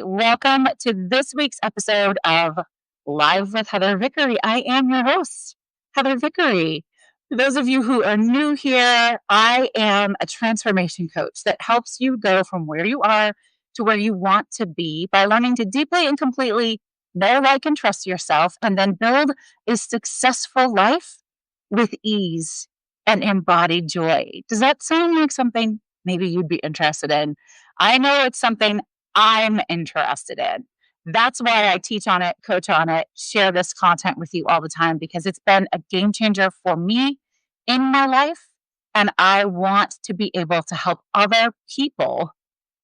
Welcome to this week's episode of Live with Heather Vickery. I am your host, Heather Vickery. For those of you who are new here, I am a transformation coach that helps you go from where you are to where you want to be by learning to deeply and completely know, like, and trust yourself, and then build a successful life with ease and embodied joy. Does that sound like something maybe you'd be interested in? I know it's something I'm interested in. That's why I teach on it, coach on it, share this content with you all the time, because it's been a game changer for me in my life. And I want to be able to help other people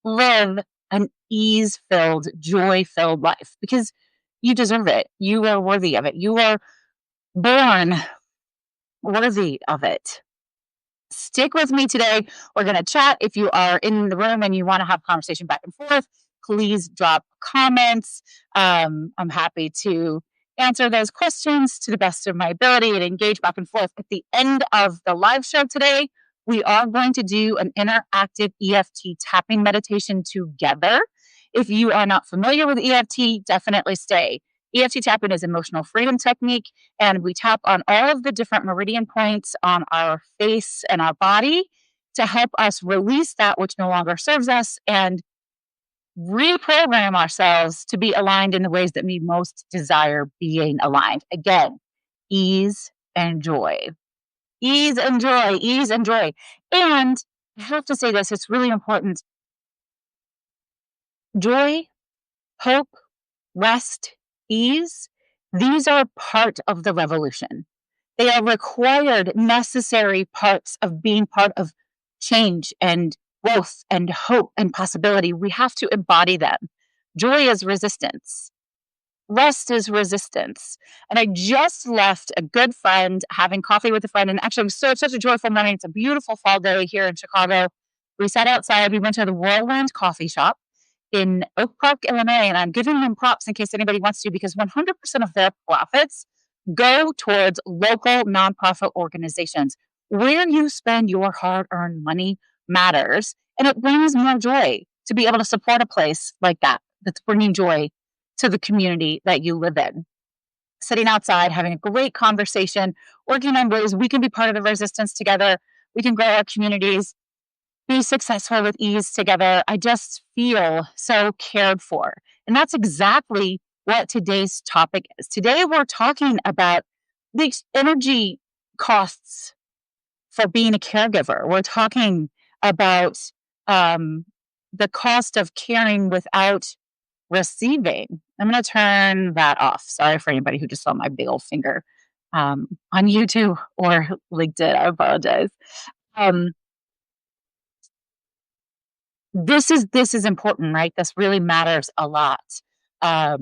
live an ease filled, joy filled life because you deserve it. You are worthy of it. You are born worthy of it. Stick with me today. We're going to chat. If you are in the room and you want to have conversation back and forth, please drop comments. I'm happy to answer those questions to the best of my ability and engage back and forth. At the end of the live show today, we are going to do an interactive EFT tapping meditation together. If you are not familiar with EFT, definitely stay. EFT tapping is emotional freedom technique, and we tap on all of the different meridian points on our face and our body to help us release that which no longer serves us and reprogram ourselves to be aligned in the ways that we most desire being aligned. Again, ease and joy. Ease and joy, ease and joy. And I have to say this, it's really important. Joy, hope, rest, ease, these are part of the revolution. They are required, necessary parts of being part of change and growth and hope and possibility. We have to embody them. Joy is resistance. Rest is resistance. And I just left a good friend having coffee with a friend. And actually, it was such a joyful morning. It's a beautiful fall day here in Chicago. We sat outside. We went to the Whirlwind Coffee Shop in Oak Park, Illinois. And I'm giving them props in case anybody wants to, because 100% of their profits go towards local nonprofit organizations. Where you spend your hard-earned money matters, and it brings more joy to be able to support a place like that that's bringing joy to the community that you live in. Sitting outside, having a great conversation, working on ways we can be part of the resistance together. We can grow our communities, be successful with ease together. I just feel so cared for. And that's exactly what today's topic is. Today, we're talking about the energy costs for being a caregiver. We're talking about the cost of caring without receiving. I'm going to turn that off. Sorry for anybody who just saw my big old finger on YouTube or LinkedIn. I apologize. This is important, right? This really matters a lot. All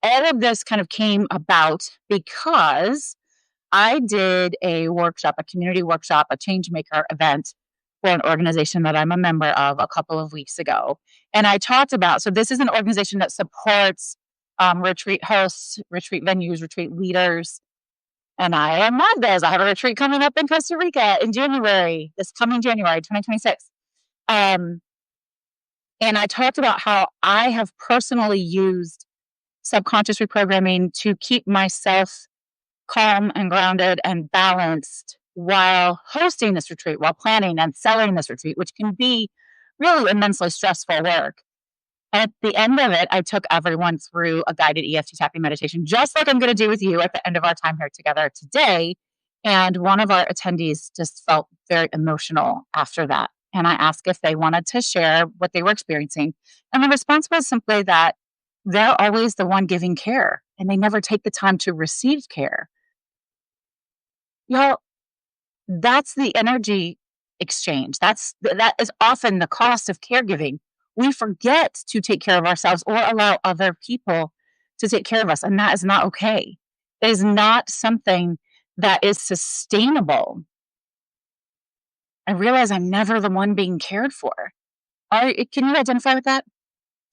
of this kind of came about because I did a workshop, a community workshop, a change maker event for an organization that I'm a member of a couple of weeks ago. And I talked about, so this is an organization that supports retreat hosts, retreat venues, retreat leaders. And I am on this. I have a retreat coming up in Costa Rica in January, this coming January, 2026. And I talked about how I have personally used subconscious reprogramming to keep myself calm and grounded and balanced while hosting this retreat, while planning and selling this retreat, which can be really immensely stressful work. And at the end of it, I took everyone through a guided EFT tapping meditation, just like I'm going to do with you at the end of our time here together today. And one of our attendees just felt very emotional after that. And I asked if they wanted to share what they were experiencing. And the response was simply that they're always the one giving care and they never take the time to receive care. Y'all, that's the energy exchange. That is often the cost of caregiving. We forget to take care of ourselves or allow other people to take care of us. And that is not okay. It is not something that is sustainable. I realize I'm never the one being cared for. Can you identify with that?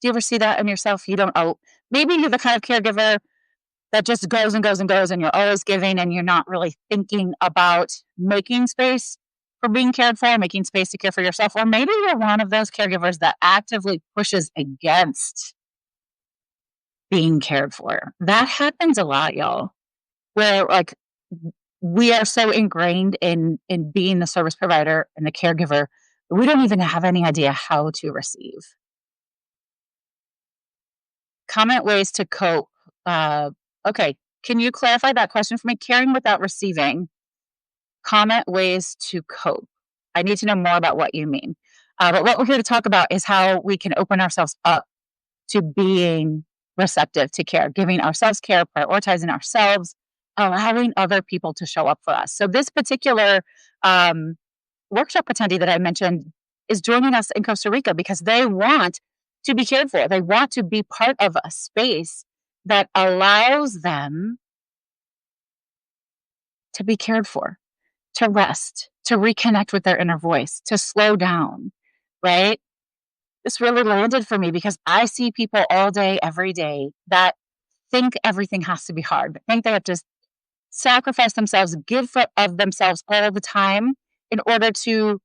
Do you ever see that in yourself? You don't, maybe you're the kind of caregiver that just goes and goes and goes and you're always giving and you're not really thinking about making space for being cared for, making space to care for yourself. Or maybe you're one of those caregivers that actively pushes against being cared for. That happens a lot, y'all, where like we are so ingrained in being the service provider and the caregiver, we don't even have any idea how to receive. Comment ways to cope. Okay, can you clarify that question for me? Caring without receiving. Comment ways to cope. I need to know more about what you mean. But what we're here to talk about is how we can open ourselves up to being receptive to care, giving ourselves care, prioritizing ourselves, allowing other people to show up for us. So, this particular um, workshop attendee that I mentioned is joining us in Costa Rica because they want to be cared for. They want to be part of a space that allows them to be cared for, to rest, to reconnect with their inner voice, to slow down, right? This really landed for me because I see people all day, every day that think everything has to be hard, that think they have to sacrifice themselves, of themselves all the time in order to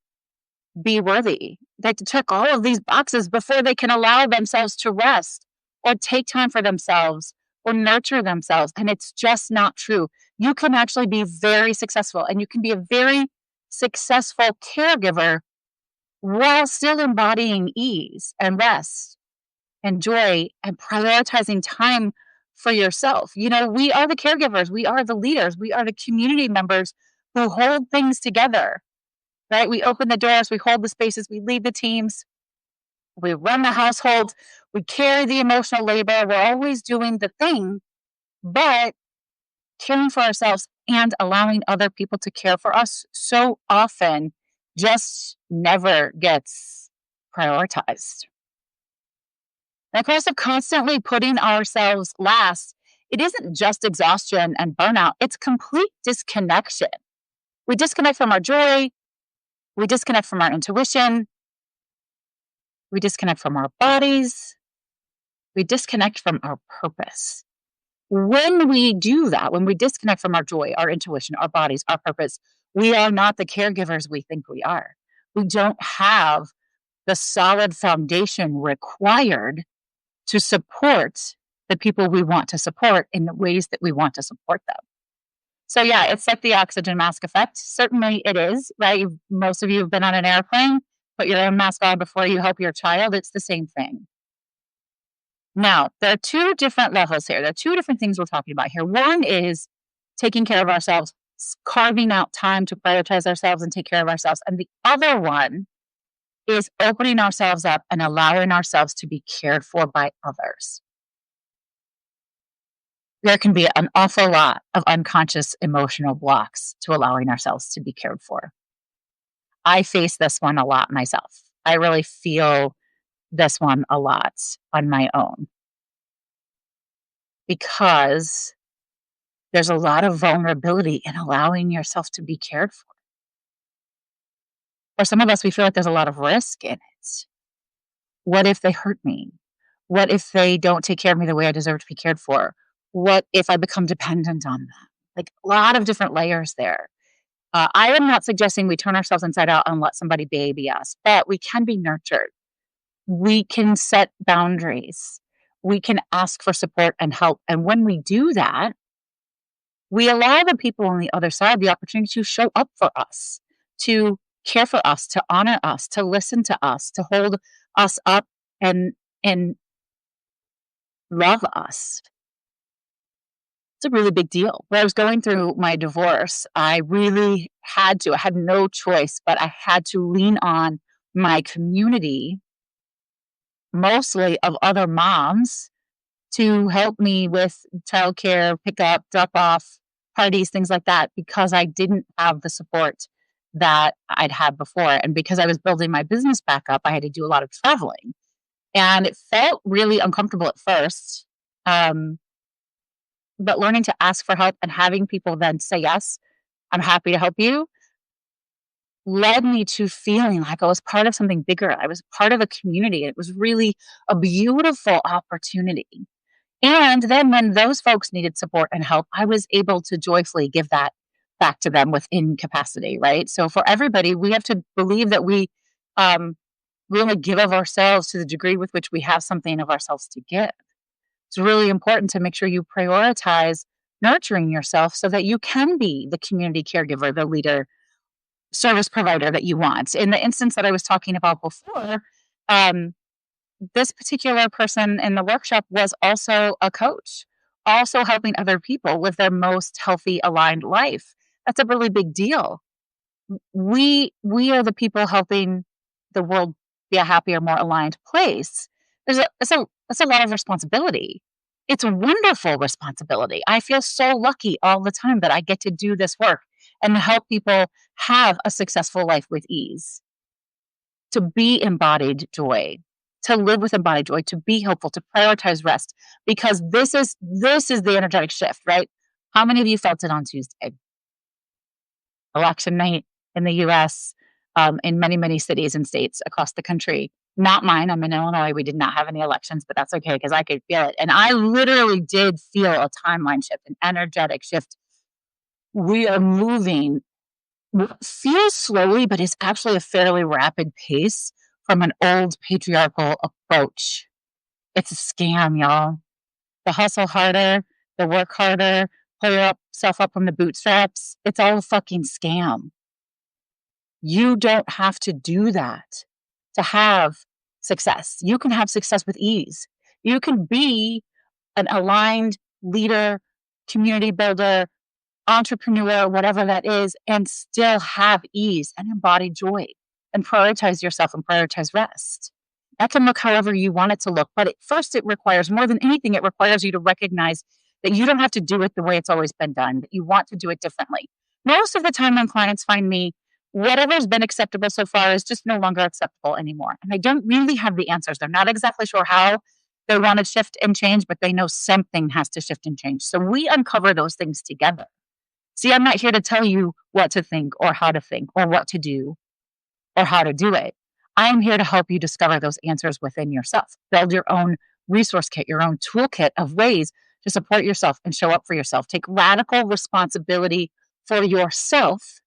be worthy. They have to check all of these boxes before they can allow themselves to rest or take time for themselves or nurture themselves. And it's just not true. You can actually be very successful and you can be a very successful caregiver while still embodying ease and rest and joy and prioritizing time for yourself. You know, we are the caregivers, we are the leaders, we are the community members who hold things together, right? We open the doors, we hold the spaces, we lead the teams, we run the household, we carry the emotional labor. We're always doing the thing, but caring for ourselves and allowing other people to care for us so often just never gets prioritized. And of course, of constantly putting ourselves last, it isn't just exhaustion and burnout, it's complete disconnection. We disconnect from our joy, we disconnect from our intuition, we disconnect from our bodies, we disconnect from our purpose. When we do that, when we disconnect from our joy, our intuition, our bodies, our purpose, we are not the caregivers we think we are. We don't have the solid foundation required to support the people we want to support in the ways that we want to support them. So, yeah, it's like the oxygen mask effect. Certainly it is, right? Most of you have been on an airplane, put your own mask on before you help your child. It's the same thing. Now, there are two different levels here. There are two different things we're talking about here. One is taking care of ourselves, carving out time to prioritize ourselves and take care of ourselves. And the other one is opening ourselves up and allowing ourselves to be cared for by others. There can be an awful lot of unconscious emotional blocks to allowing ourselves to be cared for. I face this one a lot myself. I really feel this one a lot on my own because there's a lot of vulnerability in allowing yourself to be cared for. For some of us, we feel like there's a lot of risk in it. What if they hurt me? What if they don't take care of me the way I deserve to be cared for? What if I become dependent on them? Like a lot of different layers there. I am not suggesting we turn ourselves inside out and let somebody baby us, but we can be nurtured. We can set boundaries. We can ask for support and help. And when we do that, we allow the people on the other side the opportunity to show up for us, to care for us, to honor us, to listen to us, to hold us up and love us. It's a really big deal. When I was going through my divorce, I really had to, I had no choice, but I had to lean on my community, mostly of other moms, to help me with childcare, pick up, drop off, parties, things like that, because I didn't have the support that I'd had before. And because I was building my business back up, I had to do a lot of traveling. And it felt really uncomfortable at first. But learning to ask for help and having people then say, yes, I'm happy to help you, led me to feeling like I was part of something bigger. I was part of a community. It was really a beautiful opportunity. And then when those folks needed support and help, I was able to joyfully give that back to them within capacity, right? So for everybody, we have to believe that we only give of ourselves to the degree with which we have something of ourselves to give. It's really important to make sure you prioritize nurturing yourself so that you can be the community caregiver, the leader, service provider that you want. In the instance that I was talking about before, um, this particular person in the workshop was also a coach, also helping other people live their most healthy, aligned life. That's a really big deal. We are the people helping the world be a happier, more aligned place. It's a lot of responsibility. It's a wonderful responsibility. I feel so lucky all the time that I get to do this work and help people have a successful life with ease, to be embodied joy, to live with embodied joy, to be hopeful, to prioritize rest, because this is the energetic shift, right? How many of you felt it on Tuesday? Election night in the US, in many, many cities and states across the country. Not mine. I'm in Illinois. We did not have any elections, but that's okay because I could feel it. And I literally did feel a timeline shift, an energetic shift. We are moving what feels slowly, but is actually a fairly rapid pace from an old patriarchal approach. It's a scam, y'all. The hustle harder, the work harder, pull yourself up from the bootstraps. It's all a fucking scam. You don't have to do that to have success. You can have success with ease. You can be an aligned leader, community builder, entrepreneur, whatever that is, and still have ease and embody joy and prioritize yourself and prioritize rest. That can look however you want it to look. But at first, it requires more than anything, it requires you to recognize that you don't have to do it the way it's always been done, that you want to do it differently. Most of the time, when clients find me, whatever's been acceptable so far is just no longer acceptable anymore. And they don't really have the answers. They're not exactly sure how they want to shift and change, but they know something has to shift and change. So we uncover those things together. See, I'm not here to tell you what to think or what to do or how to do it. I'm here to help you discover those answers within yourself. Build your own resource kit, your own toolkit of ways to support yourself and show up for yourself. Take radical responsibility for yourself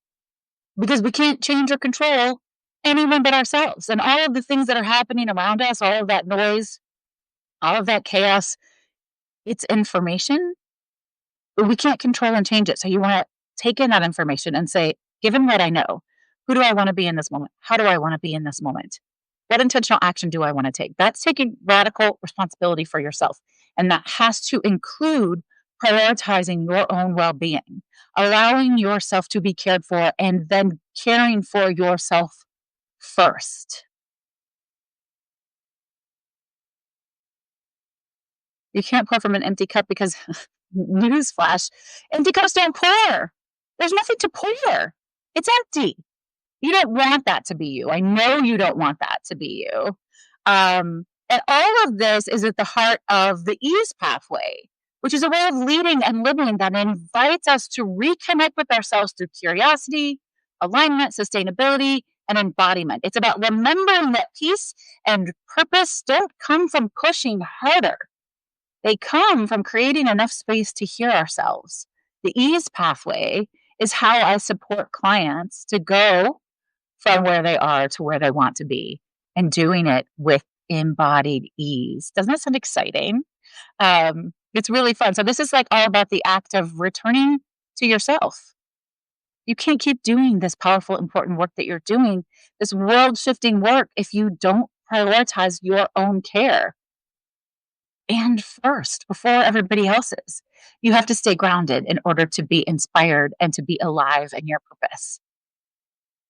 because we can't change or control anyone but ourselves. And all of the things that are happening around us, all of that noise, all of that chaos, it's information, but we can't control and change it. So you want to take in that information and say, given what I know, who do I want to be in this moment? How do I want to be in this moment? What intentional action do I want to take? That's taking radical responsibility for yourself. And that has to include prioritizing your own well being, allowing yourself to be cared for, and then caring for yourself first. You can't pour from an empty cup because, newsflash, empty cups don't pour. There's nothing to pour. It's empty. You don't want that to be you. I know you don't want that to be you. And all of this is at the heart of the ease pathway, which is a way of leading and living that invites us to reconnect with ourselves through curiosity, alignment, sustainability, and embodiment. It's about remembering that peace and purpose don't come from pushing harder. They come from creating enough space to hear ourselves. The ease pathway is how I support clients to go from where they are to where they want to be and doing it with embodied ease. Doesn't that sound exciting? It's really fun. So this is like all about the act of returning to yourself. You can't keep doing this powerful, important work that you're doing, this world shifting work, if you don't prioritize your own care. And first, before everybody else's, you have to stay grounded in order to be inspired and to be alive in your purpose.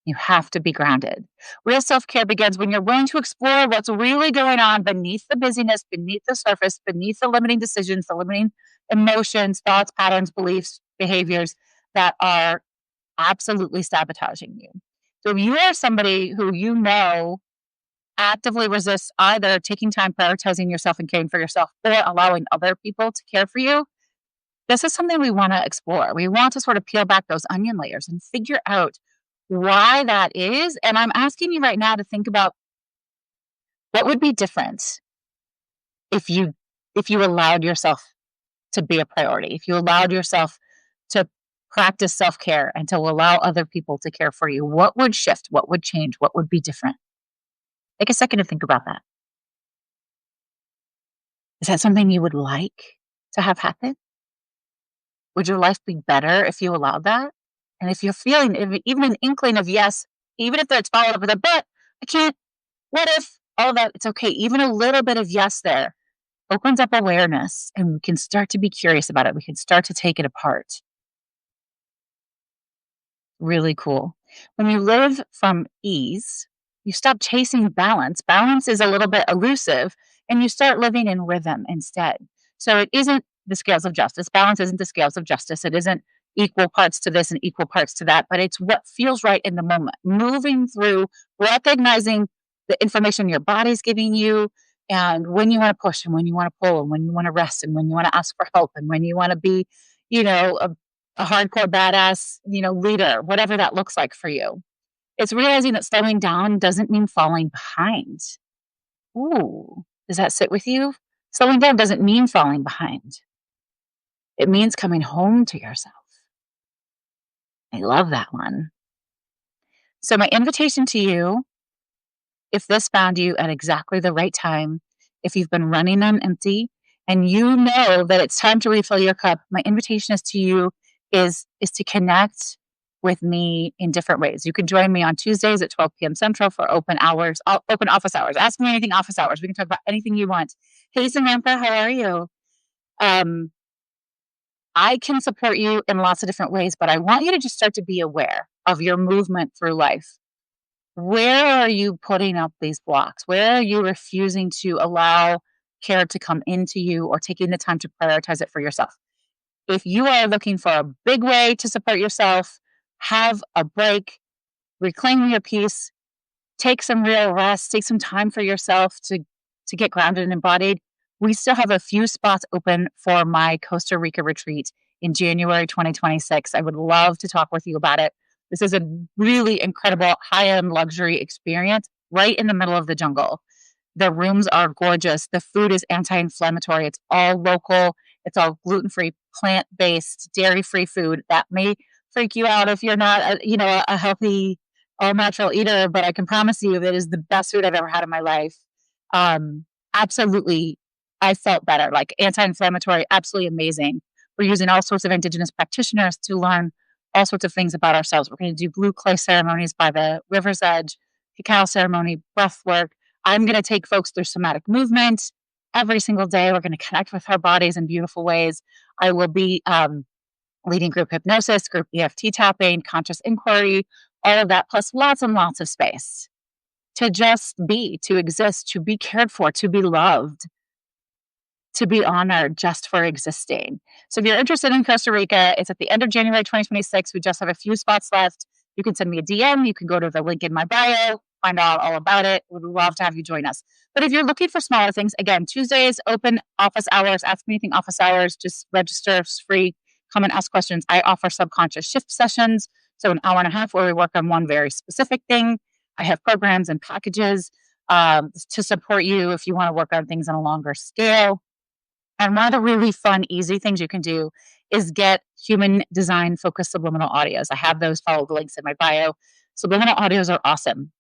You have to be grounded. Real self-care begins when you're willing to explore what's really going on beneath the busyness, beneath the surface, beneath the limiting decisions, the limiting emotions, thoughts, patterns, beliefs, behaviors that are absolutely sabotaging you. So if you are somebody who you know actively resists either taking time prioritizing yourself and caring for yourself or allowing other people to care for you, this is something we want to explore. We want to sort of peel back those onion layers and figure out why that is. And I'm asking you right now to think about what would be different if you allowed yourself to be a priority, if you allowed yourself to practice self-care and to allow other people to care for you. What would shift? What would change? What would be different? Take a second to think about that. Is that something you would like to have happen? Would your life be better if you allowed that? And if you're feeling even an inkling of yes, even if it's followed up with a but, I can't, what if, all that, it's okay. Even a little bit of yes there opens up awareness and we can start to be curious about it. We can start to take it apart. Really cool. When you live from ease, you stop chasing balance. Balance is a little bit elusive, and you start living in rhythm instead. So it isn't the scales of justice. Balance isn't the scales of justice. It isn't equal parts to this and equal parts to that, but it's what feels right in the moment. Moving through, recognizing the information your body's giving you, and when you want to push and when you want to pull and when you want to rest and when you want to ask for help and when you want to be, a hardcore badass, leader, whatever that looks like for you. It's realizing that slowing down doesn't mean falling behind. Ooh, does that sit with you? Slowing down doesn't mean falling behind. It means coming home to yourself. I love that one. So my invitation to you, if this found you at exactly the right time, if you've been running on empty and you know that it's time to refill your cup, my invitation is to you is to connect with me in different ways. You can join me on Tuesdays at 12 p.m. Central for open hours, open office hours. Ask me anything office hours. We can talk about anything you want. Hey, Samantha, how are you? Um, I can support you in lots of different ways, but I want you to just start to be aware of your movement through life. Where are you putting up these blocks? Where are you refusing to allow care to come into you or taking the time to prioritize it for yourself? If you are looking for a big way to support yourself, have a break, reclaim your peace, take some real rest, take some time for yourself to get grounded and embodied. We still have a few spots open for my Costa Rica retreat in January 2026. I would love to talk with you about it. This is a really incredible high-end luxury experience right in the middle of the jungle. The rooms are gorgeous. The food is anti-inflammatory. It's all local. It's all gluten-free, plant-based, dairy-free food. That may freak you out if you're not, a healthy, all-natural eater, but I can promise you that is the best food I've ever had in my life. Um, Absolutely, I felt better. Like anti-inflammatory, absolutely amazing. We're using all sorts of indigenous practitioners to learn all sorts of things about ourselves. We're going to do blue clay ceremonies by the river's edge, cacao ceremony, breath work. I'm going to take folks through somatic movement every single day. We're going to connect with our bodies in beautiful ways. I will be leading group hypnosis, group EFT tapping, conscious inquiry, all of that, plus lots and lots of space to just be, to exist, to be cared for, to be loved, to be honored just for existing. So if you're interested in Costa Rica, it's at the end of January 2026. We just have a few spots left. You can send me a DM. You can go to the link in my bio, find out all about it. Would love to have you join us. But if you're looking for smaller things, again, Tuesdays, open office hours, ask me anything office hours, just register, it's free, come and ask questions. I offer subconscious shift sessions. So an hour and a half where we work on one very specific thing. I have programs and packages to support you if you want to work on things on a longer scale. And one of the really fun, easy things you can do is get human design focused subliminal audios. I have those, follow the links in my bio. Subliminal audios are awesome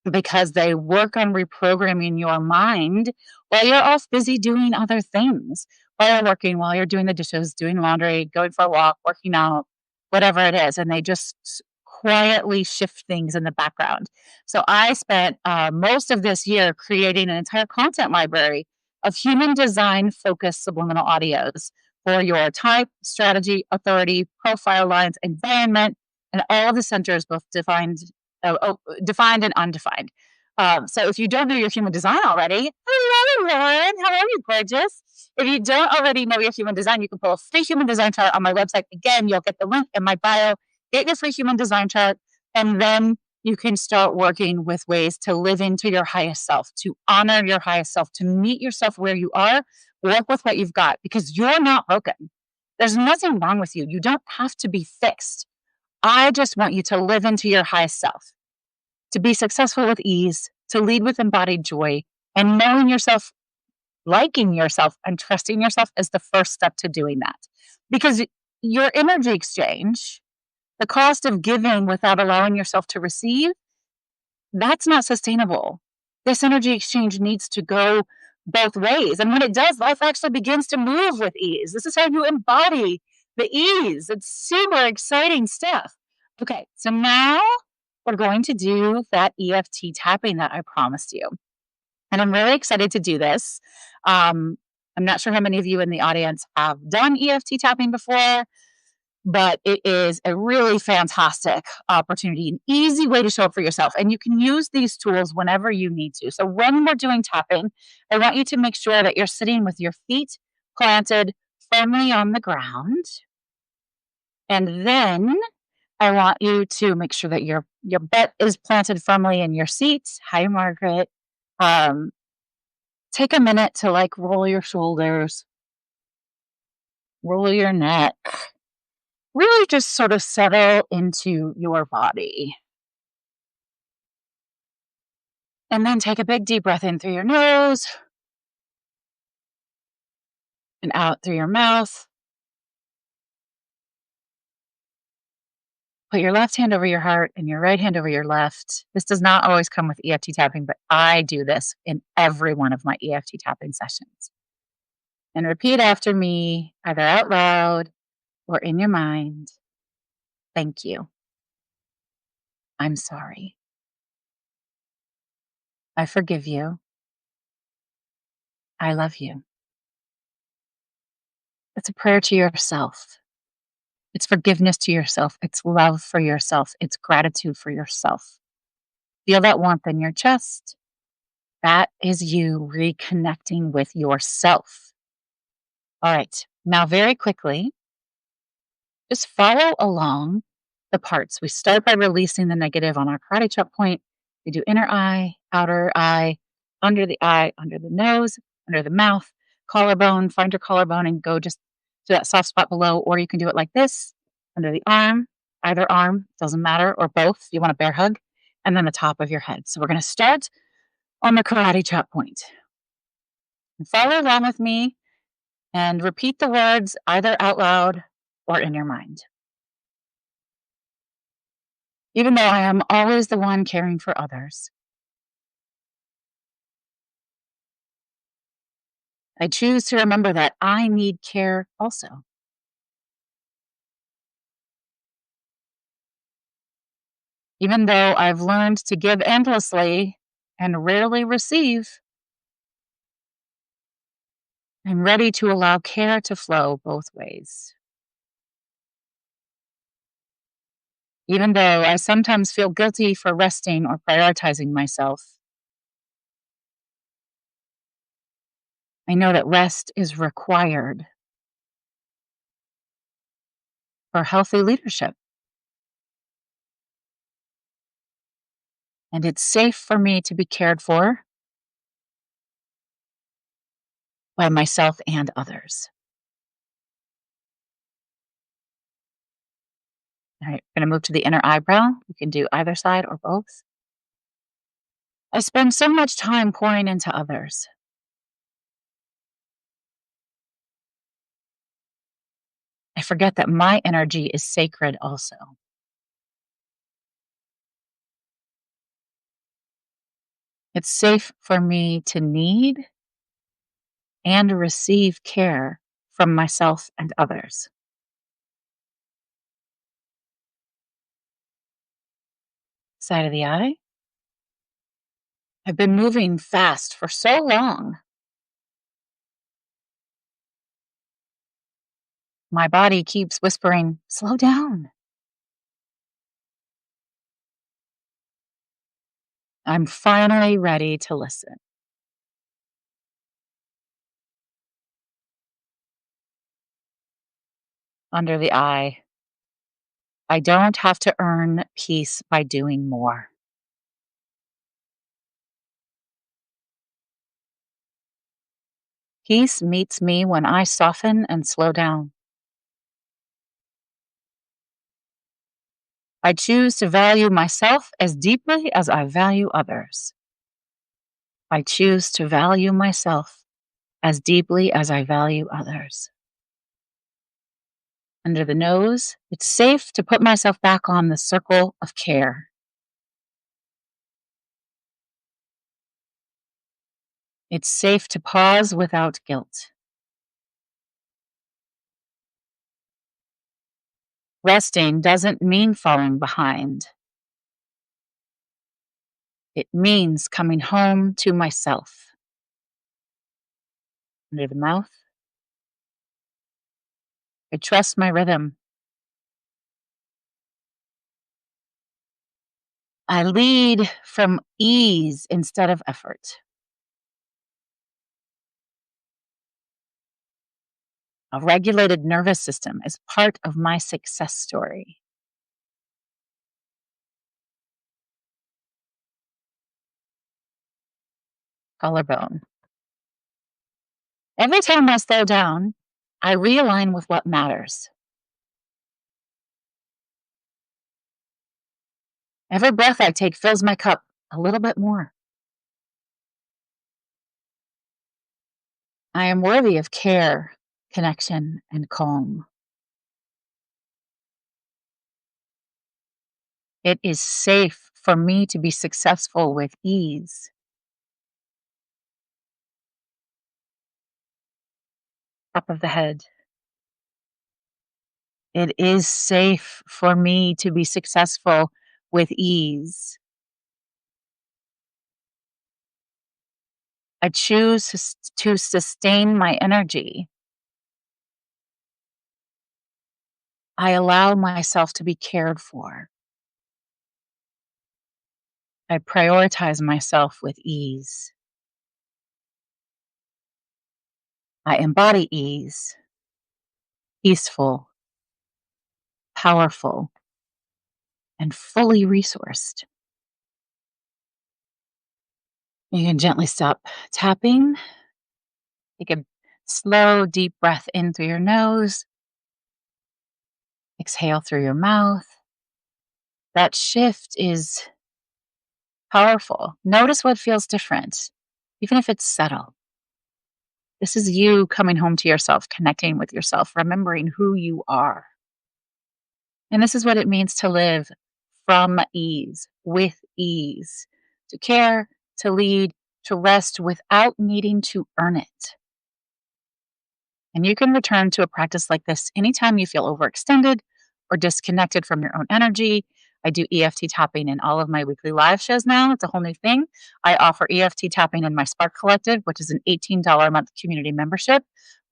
because they work on reprogramming your mind while you're off busy doing other things, while you're working, while you're doing the dishes, doing laundry, going for a walk, working out, whatever it is. And they just quietly shift things in the background. So I spent most of this year creating an entire content library of human design focused subliminal audios for your type, strategy, authority, profile lines, environment, and all the centers, both defined and undefined. So if you don't know your human design already, hello, Lauren. How are you, gorgeous? If you don't already know your human design, you can pull a free human design chart on my website. Again, you'll get the link in my bio. Get your free human design chart, and then you can start working with ways to live into your highest self, to honor your highest self, to meet yourself where you are, work with what you've got, because you're not broken. There's nothing wrong with you. You don't have to be fixed. I just want you to live into your highest self, to be successful with ease, to lead with embodied joy, and knowing yourself, liking yourself, and trusting yourself is the first step to doing that. Because your energy exchange, the cost of giving without allowing yourself to receive, that's not sustainable. This energy exchange needs to go both ways. And when it does, life actually begins to move with ease. This is how you embody the ease. It's super exciting stuff. Okay, so now we're going to do that EFT tapping that I promised you. And I'm really excited to do this. I'm not sure how many of you in the audience have done EFT tapping before, but it is a really fantastic opportunity, an easy way to show up for yourself. And you can use these tools whenever you need to. So when we're doing tapping, I want you to make sure that you're sitting with your feet planted firmly on the ground. And then I want you to make sure that your butt is planted firmly in your seat. Hi, Margaret. Take a minute to like roll your shoulders, roll your neck, really just sort of settle into your body. And then take a big deep breath in through your nose and out through your mouth. Put your left hand over your heart and your right hand over your left. This does not always come with EFT tapping, but I do this in every one of my EFT tapping sessions. And repeat after me, either out loud or in your mind. Thank you. I'm sorry. I forgive you. I love you. It's a prayer to yourself. It's forgiveness to yourself. It's love for yourself. It's gratitude for yourself. Feel that warmth in your chest. That is you reconnecting with yourself. All right. Now, very quickly, just follow along the parts. We start by releasing the negative on our karate chop point. We do inner eye, outer eye, under the nose, under the mouth, collarbone. Find your collarbone and go just to that soft spot below. Or you can do it like this, under the arm, either arm, doesn't matter, or both. If you want a bear hug, and then the top of your head. So we're going to start on the karate chop point. And follow along with me and repeat the words either out loud or in your mind. Even though I am always the one caring for others, I choose to remember that I need care also. Even though I've learned to give endlessly and rarely receive, I'm ready to allow care to flow both ways. Even though I sometimes feel guilty for resting or prioritizing myself, I know that rest is required for healthy leadership. And it's safe for me to be cared for by myself and others. All right, we're going to move to the inner eyebrow. You can do either side or both. I spend so much time pouring into others. I forget that my energy is sacred also. It's safe for me to need and receive care from myself and others. Side of the eye. I've been moving fast for so long. My body keeps whispering, slow down. I'm finally ready to listen. Under the eye. I don't have to earn peace by doing more. Peace meets me when I soften and slow down. I choose to value myself as deeply as I value others. I choose to value myself as deeply as I value others. Under the nose, it's safe to put myself back on the circle of care. It's safe to pause without guilt. Resting doesn't mean falling behind. It means coming home to myself. Under the mouth, I trust my rhythm. I lead from ease instead of effort. A regulated nervous system is part of my success story. Collarbone. Every time I slow down, I realign with what matters. Every breath I take fills my cup a little bit more. I am worthy of care, connection, and calm. It is safe for me to be successful with ease. Top of the head. It is safe for me to be successful with ease. I choose to sustain my energy. I allow myself to be cared for. I prioritize myself with ease. I embody ease, peaceful, powerful, and fully resourced. You can gently stop tapping. Take a slow, deep breath in through your nose. Exhale through your mouth. That shift is powerful. Notice what feels different, even if it's subtle. This is you coming home to yourself, connecting with yourself, remembering who you are. And this is what it means to live from ease, with ease, to care, to lead, to rest without needing to earn it. And you can return to a practice like this anytime you feel overextended or disconnected from your own energy. I do EFT tapping in all of my weekly live shows now. It's a whole new thing. I offer EFT tapping in my Spark Collective, which is an $18 a month community membership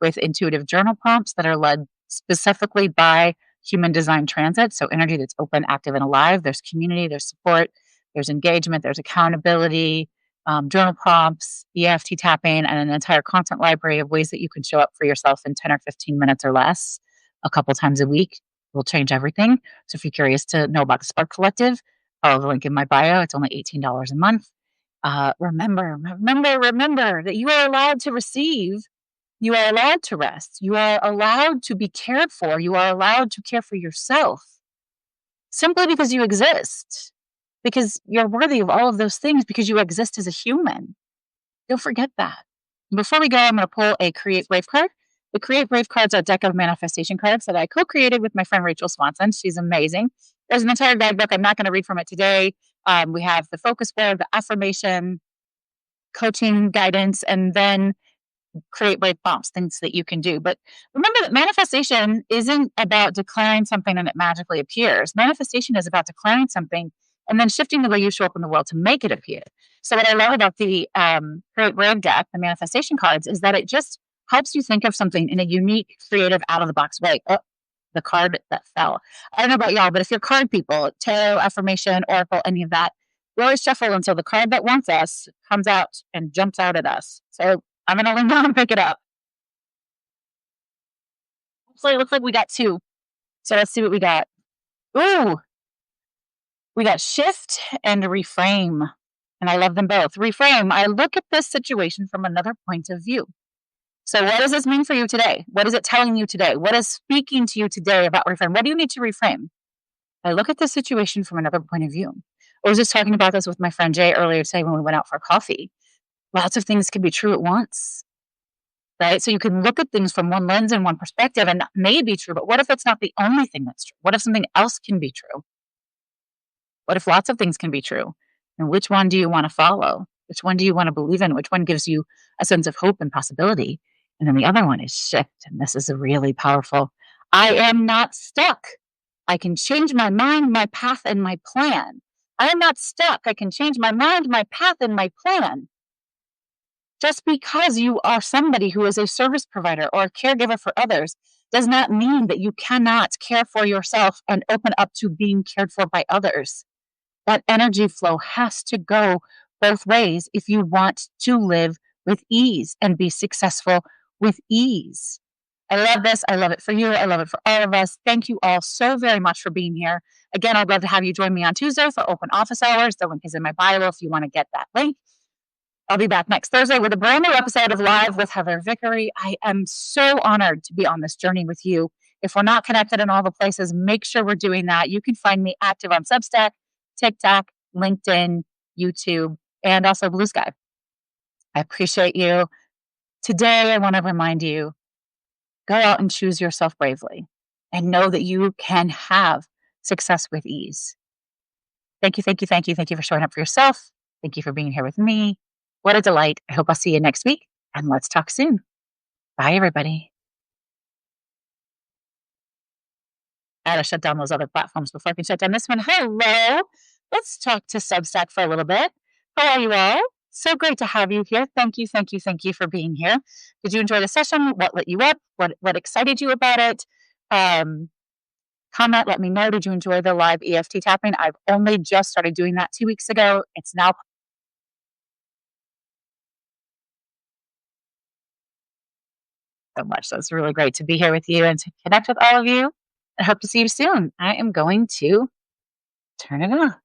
with intuitive journal prompts that are led specifically by human design transit. So energy that's open, active, and alive. There's community, there's support, there's engagement, there's accountability, journal prompts, EFT tapping, and an entire content library of ways that you can show up for yourself in 10 or 15 minutes or less a couple times a week. Will change everything. So if you're curious to know about the Spark Collective, follow the link in my bio. It's only $18 a month. Remember that you are allowed to receive. You are allowed to rest. You are allowed to be cared for. You are allowed to care for yourself simply because you exist, because you're worthy of all of those things, because you exist as a human. Don't forget that. Before we go, I'm going to pull a Create Brave card. The Create Brave cards are a deck of manifestation cards that I co-created with my friend Rachel Swanson. She's amazing. There's an entire guidebook. I'm not going to read from it today. We have the focus word, the affirmation, coaching guidance, and then create brave prompts, things that you can do. But remember that manifestation isn't about declaring something and it magically appears. Manifestation is about declaring something and then shifting the way you show up in the world to make it appear. So what I love about the Create Brave deck, the manifestation cards, is that it just helps you think of something in a unique, creative, out-of-the-box way. Oh, the card that fell. I don't know about y'all, but if you're card people, tarot, affirmation, oracle, any of that, we always shuffle until the card that wants us comes out and jumps out at us. So I'm going to lean down and pick it up. So it looks like we got two. So let's see what we got. Ooh, we got shift and reframe. And I love them both. Reframe. I look at this situation from another point of view. So what does this mean for you today? What is it telling you today? What is speaking to you today about reframe? What do you need to reframe? I look at the situation from another point of view. I was just talking about this with my friend Jay earlier today when we went out for coffee. Lots of things can be true at once, right? So you can look at things from one lens and one perspective, and that may be true, but what if it's not the only thing that's true? What if something else can be true? What if lots of things can be true? And which one do you want to follow? Which one do you want to believe in? Which one gives you a sense of hope and possibility? And then the other one is shift. And this is a really powerful. I am not stuck. I can change my mind, my path, and my plan. I am not stuck. I can change my mind, my path, and my plan. Just because you are somebody who is a service provider or a caregiver for others does not mean that you cannot care for yourself and open up to being cared for by others. That energy flow has to go both ways if you want to live with ease and be successful with ease. I love this. I love it for you. I love it for all of us. Thank you all so very much for being here. Again, I'd love to have you join me on Tuesday for open office hours. The link is in my bio if you want to get that link. I'll be back next Thursday with a brand new episode of Live with Heather Vickery. I am so honored to be on this journey with you. If we're not connected in all the places, make sure we're doing that. You can find me active on Substack, TikTok, LinkedIn, YouTube, and also Blue Sky. I appreciate you. Today, I want to remind you, go out and choose yourself bravely and know that you can have success with ease. Thank you, thank you, thank you. Thank you for showing up for yourself. Thank you for being here with me. What a delight. I hope I'll see you next week, and let's talk soon. Bye, everybody. I gotta shut down those other platforms before I can shut down this one. Hello. Let's talk to Substack for a little bit. How are you all? So great to have you here. Thank you, thank you, thank you for being here. Did you enjoy the session? What lit you up? What excited you about it? Comment, let me know. Did you enjoy the live EFT tapping? I've only just started doing that 2 weeks ago. It's now so much. So it's really great to be here with you and to connect with all of you. I hope to see you soon. I am going to turn it off.